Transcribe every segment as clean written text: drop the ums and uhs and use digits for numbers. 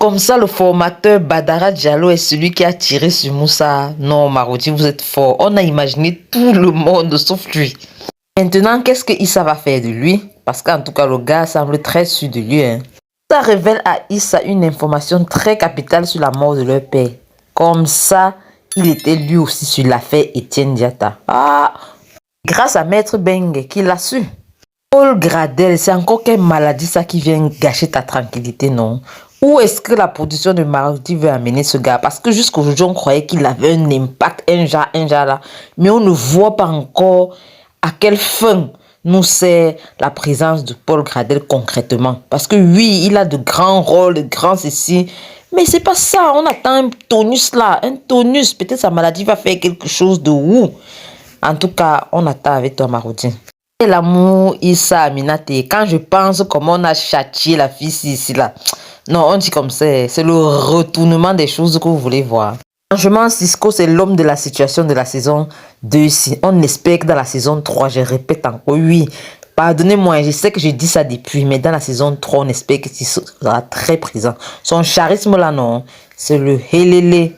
Comme ça, le formateur Badara Diallo est celui qui a tiré sur Moussa. Non, Marodi, vous êtes fort. On a imaginé tout le monde sauf lui. Maintenant, qu'est-ce que Issa va faire de lui? Parce qu'en tout cas, le gars semble très sûr de lui. Ça révèle à Issa une information très capitale sur la mort de leur père. Comme ça, il était lui aussi sur l'affaire Etienne Diatta. Ah! Grâce à Maître Bengue qui l'a su. Paul Gradel, c'est encore quelle maladie ça qui vient gâcher ta tranquillité, non? Où est-ce que la production de Marodi veut amener ce gars? Parce que jusqu'aujourd'hui, on croyait qu'il avait un impact, un genre là. Mais on ne voit pas encore à quelle fin nous sert la présence de Paul Gradel concrètement. Parce que oui, il a de grands rôles, de grands ceci. Mais c'est pas ça. On attend un tonus là. Un tonus. Peut-être sa maladie va faire quelque chose de ouf. En tout cas, on attend avec toi, Marodi. L'amour, Issa Aminate. Quand je pense comment on a châtié la fille ici là. Non, on dit comme ça. C'est le retournement des choses que vous voulez voir. Franchement, Cisco, c'est l'homme de la situation de la saison 2 ici. On espère que dans la saison 3, je répète encore, oui. Pardonnez-moi, je sais que je dis ça depuis, mais dans la saison 3, on espère que Cisco sera très présent. Son charisme là, non, c'est le helele.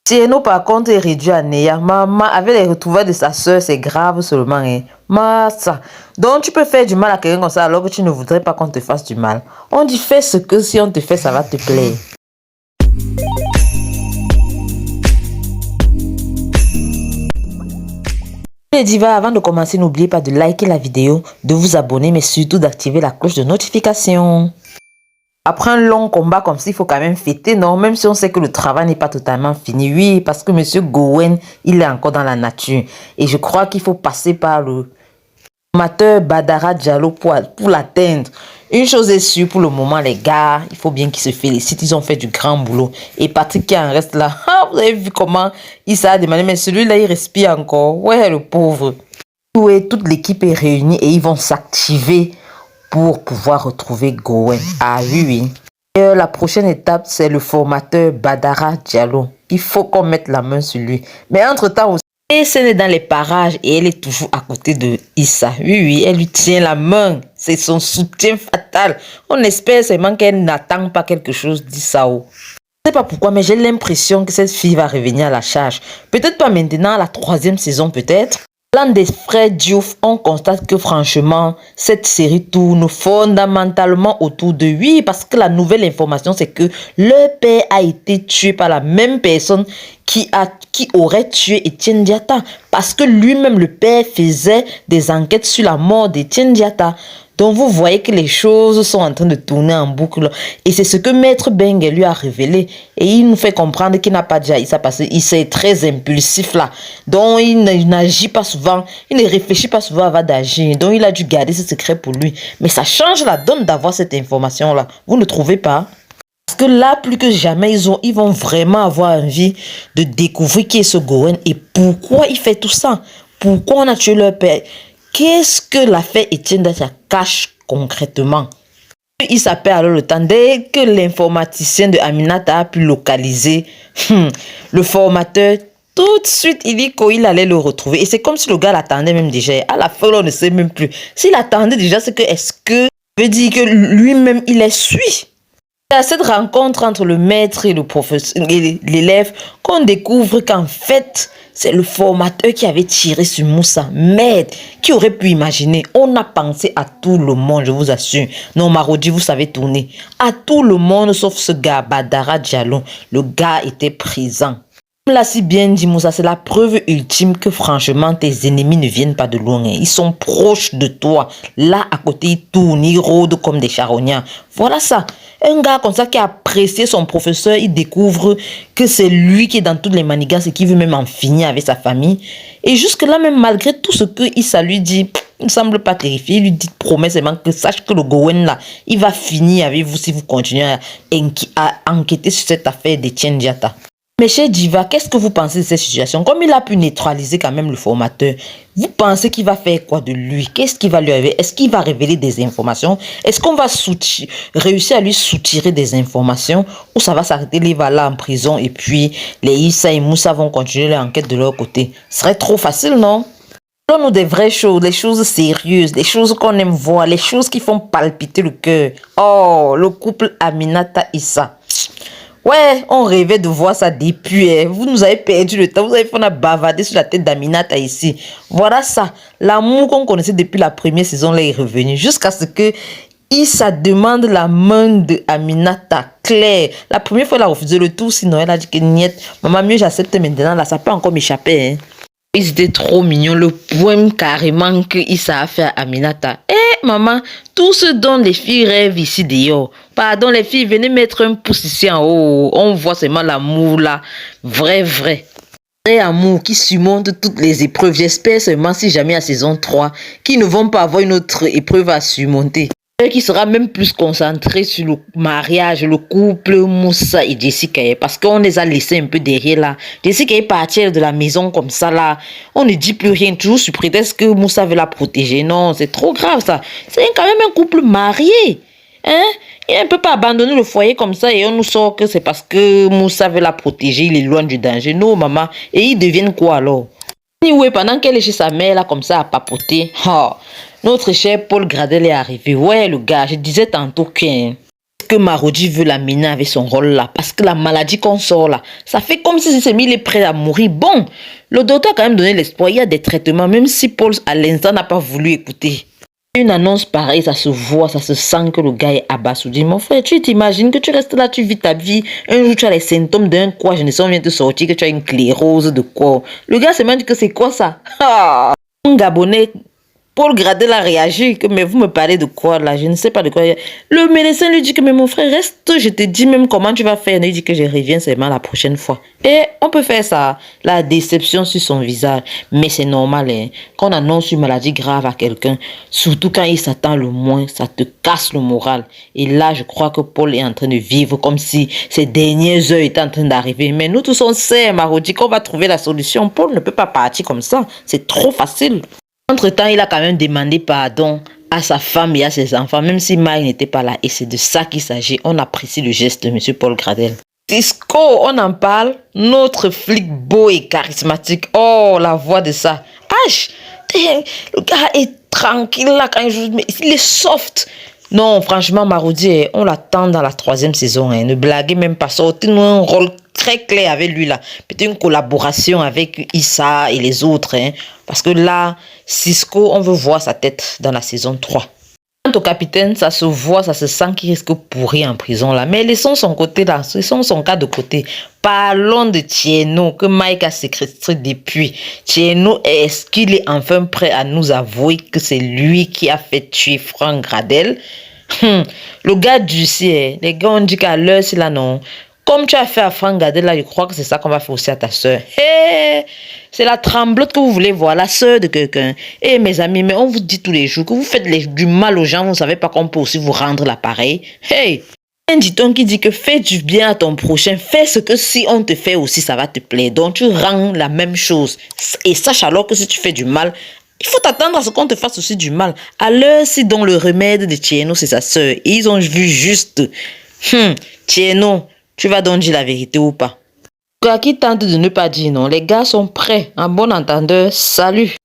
Tieno, par contre, est réduit à néant. Maman, avec les retrouvailles de sa soeur, c'est grave seulement. Hein. Massa. Donc, tu peux faire du mal à quelqu'un comme ça alors que tu ne voudrais pas qu'on te fasse du mal. On dit fais ce que si on te fait, ça va te plaire. Les divas, avant de commencer, n'oubliez pas de liker la vidéo, de vous abonner, mais surtout d'activer la cloche de notification. Après un long combat comme ça, il faut quand même fêter, non? Même si on sait que le travail n'est pas totalement fini. Oui, parce que Monsieur Gowen, il est encore dans la nature. Et je crois qu'il faut passer par le formateur Badara Diallo pour l'atteindre. Une chose est sûre pour le moment, les gars, il faut bien qu'ils se félicitent. Ils ont fait du grand boulot. Et Patrick qui en reste là, vous avez vu comment il s'est demandé, mais celui-là, il respire encore. Ouais, le pauvre. Oui, toute l'équipe est réunie et ils vont s'activer pour pouvoir retrouver Gowen. Ah oui, oui. Et la prochaine étape, c'est le formateur Badara Diallo. Il faut qu'on mette la main sur lui. Mais entre-temps aussi, elle est dans les parages et elle est toujours à côté de Issa. Oui, oui, elle lui tient la main. C'est son soutien fatal. On espère seulement qu'elle n'attend pas quelque chose d'Issa. Je ne sais pas pourquoi, mais j'ai l'impression que cette fille va revenir à la charge. Peut-être pas maintenant, la 3e saison peut-être. L'un des frères Diouf, on constate que franchement, cette série tourne fondamentalement autour de lui parce que la nouvelle information, c'est que le père a été tué par la même personne qui aurait tué Etienne Diatta. Parce que lui-même, le père, faisait des enquêtes sur la mort d'Etienne Diatta. Donc, vous voyez que les choses sont en train de tourner en boucle. Et c'est ce que Maître Bengue lui a révélé. Et il nous fait comprendre qu'il n'a pas déjà Issa parce qu'il est très impulsif là. Donc, il n'agit pas souvent. Il ne réfléchit pas souvent avant d'agir. Donc, il a dû garder ce secret pour lui. Mais ça change la donne d'avoir cette information là. Vous ne trouvez pas? Parce que là, plus que jamais, ils vont vraiment avoir envie de découvrir qui est ce Gowen et pourquoi il fait tout ça. Pourquoi on a tué leur père. Qu'est-ce que l'affaire Etienne Diatta cache concrètement? Il s'appelle alors le temps. Dès que l'informaticien de Aminata a pu localiser le formateur, tout de suite, il dit qu'il allait le retrouver. Et c'est comme si le gars l'attendait même déjà. À la fin, on ne sait même plus. S'il attendait déjà, c'est que est-ce que veut dire que lui-même, il est suit? C'est à cette rencontre entre le maître et le professeur et l'élève qu'on découvre qu'en fait, c'est le formateur qui avait tiré sur Moussa. Mais qui aurait pu imaginer? On a pensé à tout le monde, je vous assure. Non, Marodi, vous savez tourner. À tout le monde, sauf ce gars, Badara Diallo. Le gars était présent. Comme l'a si bien dit Moussa, c'est la preuve ultime que franchement, tes ennemis ne viennent pas de loin. Ils sont proches de toi. Là, à côté, ils tournent, ils rôdent comme des charognards. Voilà ça. Un gars comme ça qui a apprécié son professeur, il découvre que c'est lui qui est dans toutes les manigances et qui veut même en finir avec sa famille. Et jusque-là, même malgré tout ce que Issa lui dit, il ne semble pas terrifié. Il lui dit promet seulement que sache que le Gowen là, il va finir avec vous si vous continuez à enquêter sur cette affaire d'Etienne Diatta. Mais chez Diva, qu'est-ce que vous pensez de cette situation? Comme il a pu neutraliser quand même le formateur, vous pensez qu'il va faire quoi de lui? Qu'est-ce qui va lui arriver? Est-ce qu'il va révéler des informations? Est-ce qu'on va réussir à lui soutirer des informations? Ou ça va s'arrêter, il va là en prison et puis les Issa et Moussa vont continuer leur enquête de leur côté? Ce serait trop facile, non? Donne-nous des vraies choses, les choses sérieuses, les choses qu'on aime voir, les choses qui font palpiter le cœur. Oh, le couple Aminata Issa. Ouais, on rêvait de voir ça depuis. Vous nous avez perdu le temps. Vous avez fait on a bavardé sur la tête d'Aminata ici. Voilà ça. L'amour qu'on connaissait depuis la première saison là est revenu. Jusqu'à ce que Issa demande la main de Aminata. Claire. La première fois, elle a refusé le tout. Sinon, elle a dit que niet. Maman, mieux j'accepte maintenant. Là, ça peut encore m'échapper. Hein. Ils étaient trop mignons. Le poème carrément que Issa a fait à Aminata. Maman, tout ce dont les filles rêvent ici dehors. Pardon, les filles, venez mettre un pouce ici en haut. On voit seulement l'amour là. Vrai, vrai. Vrai amour qui surmonte toutes les épreuves. J'espère seulement, si jamais à saison 3, qu'ils ne vont pas avoir une autre épreuve à surmonter. Qui sera même plus concentré sur le mariage, le couple Moussa et Jessica, parce qu'on les a laissés un peu derrière là. Jessica est partie de la maison comme ça là. On ne dit plus rien, toujours sous prétexte que Moussa veut la protéger. Non, c'est trop grave ça. C'est quand même un couple marié. Hein? Et on ne peut pas abandonner le foyer comme ça et on nous sort que c'est parce que Moussa veut la protéger, il est loin du danger. Non, maman. Et ils deviennent quoi alors? Oui, pendant qu'elle est chez sa mère là comme ça à papoter. Notre cher Paul Gradel est arrivé. Ouais, le gars, je disais tantôt que Marodi veut l'amener avec son rôle là. Parce que la maladie qu'on sort là, ça fait comme si il est prêt à mourir. Bon, le docteur a quand même donné l'espoir. Il y a des traitements, même si Paul à l'instant n'a pas voulu écouter. Une annonce pareille, ça se voit, ça se sent que le gars est abasourdi. Mon frère, tu t'imagines que tu restes là, tu vis ta vie. Un jour, tu as les symptômes d'un quoi, je ne sais, on vient te sortir, que tu as une clérose de quoi. Le gars se demande que c'est quoi ça? Un Gabonais, Paul Gradel a réagi, que mais vous me parlez de quoi là? Je ne sais pas de quoi. Le médecin lui dit que mais mon frère, reste, je te dis même comment tu vas faire. Il dit que je reviens seulement la prochaine fois. Et on peut faire ça, la déception sur son visage. Mais c'est normal, hein. Quand on annonce une maladie grave à quelqu'un, surtout quand il s'attend le moins, ça te casse le moral. Et là, je crois que Paul est en train de vivre comme si ces dernières heures étaient en train d'arriver. Mais nous tous on sait, Marodi, qu'on va trouver la solution. Paul ne peut pas partir comme ça. C'est trop facile. Entre-temps, il a quand même demandé pardon à sa femme et à ses enfants, même si Mike n'était pas là. Et c'est de ça qu'il s'agit. On apprécie le geste de M. Paul Gradel. Cisco, on en parle. Notre flic beau et charismatique. Oh, la voix de ça. Le gars est tranquille là quand il joue. Mais il est soft. Non, franchement, Marodi, on l'attend dans la 3e saison. Hein. Ne blaguez même pas. Sortez-nous un rôle très clair avec lui là. Peut-être une collaboration avec Issa et les autres. Hein. Parce que là, Cisco, on veut voir sa tête dans la saison 3. Quant au capitaine, ça se voit, ça se sent qu'il risque de pourrir en prison là. Mais laissons son côté là, laissons son cas de côté. Parlons de Tieno, que Mike a séquestré depuis. Tieno, est-ce qu'il est enfin prêt à nous avouer que c'est lui qui a fait tuer Franck Gradel? Le gars du ciel, les gars ont dit qu'à l'heure, c'est là non. Comme tu as fait à Franck Gradel, là, je crois que c'est ça qu'on va faire aussi à ta soeur. Hey, c'est la tremblote que vous voulez voir, la soeur de quelqu'un. Eh mes amis, mais on vous dit tous les jours que vous faites du mal aux gens, vous ne savez pas qu'on peut aussi vous rendre l'appareil. Hey, un dit-on qui dit que fais du bien à ton prochain, fais ce que si on te fait aussi, ça va te plaire. Donc tu rends la même chose. Et sache alors que si tu fais du mal, il faut t'attendre à ce qu'on te fasse aussi du mal. À l'heure, si donc le remède de Tieno, c'est sa soeur. Et ils ont vu juste. Tieno, tu vas donc dire la vérité ou pas? Qui tente de ne pas dire non, les gars sont prêts. En bon entendeur, salut.